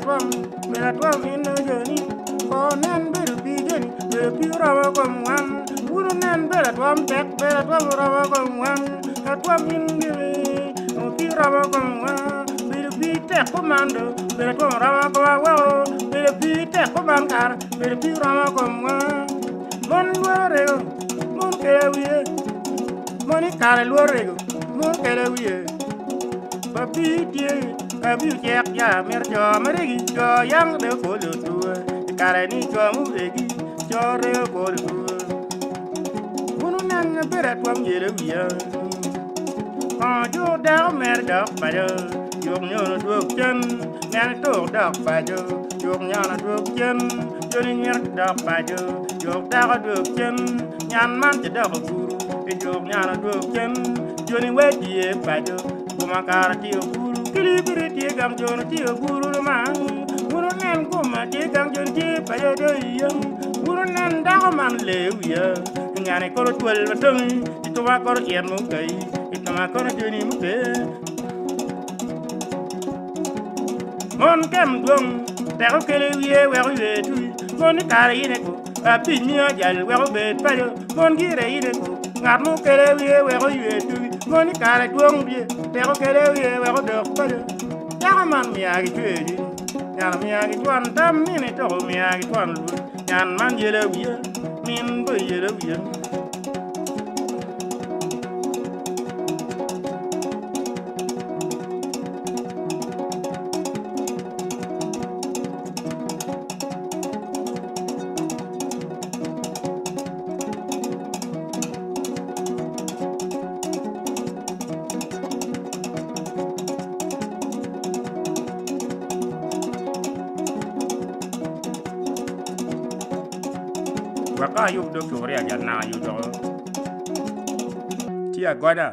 twam in no jeni ko nen beru bi jeni be pi rawa kom wan wuru nen bela twam tek bela twam rawa kom wan twam in gimi o pi rawa kom wan beru bi tek komando bela twam rawa ko wa beru bi tek komankar beru pi rawa kom wan mon luore mon kewiye moni kare luore mon kewiye babi die abi jek ya mer jo meregi jo yang de ko lu tu kare ni jo mu egi jo re ko lu bunu nan bere twam yele wiya jo da mer da pa jo yo nyo do chen mer to da pa jo yo nya na do chen jo ni mer da pa jo yo da do chen nyan man te da guru e jo nya na do chen jo ni we die pa jo kuma kar ti guru kilibiri ti gam jo ti guru ma guru nen kuma ti gam jo ti pa jo do yam guru nen da man le wiya ngane ko twel tung to wa ko yen mu kai itama ko jo ni mu te mon kem dong te ko kele wiye we ru tu mon kare ine ko api mi o jal we ro be pa jo mon gire ine ko ngar mu kele wiye we ru tu mon kare dong bi te ko kele wiye we ro do pa jo ya man mi agi tuedi nyar mi agi twan tam mi ne to mi agi twan lu nyan man yele wiye min bo yele wiye waka yub do kore aja na yu do ti agoda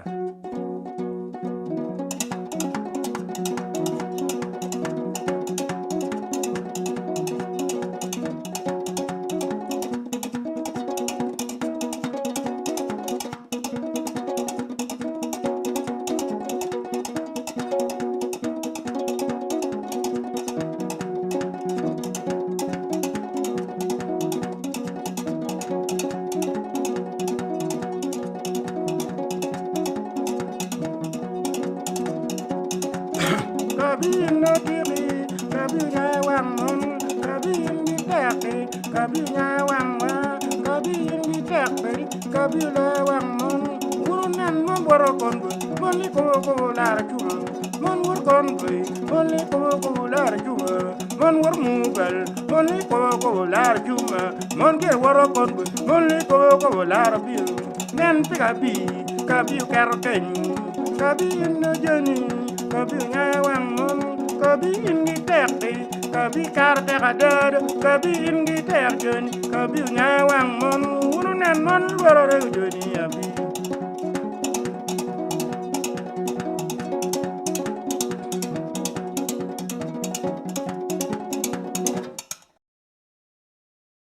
Kabin no diri, kabin ya wang mon, kabin di teki, kabin ya wang ma, kabin di teki, kabin la wang mon. Urunan mon borokon bu, mon li ko lar cuma, mon wur kon bu, mon li ko lar cuma, mon wur mugal, mon li ko lar cuma, mon ger borokon bu, mon li ko lar biu. Nen pikabi, kabi kerken, kabin no jeni. Kabi nya wang mon, kabi ingi terdi, kabi karte kadad, kabi ingi terjeni, kabi nya wang mon, ununan mon luar jeni abi.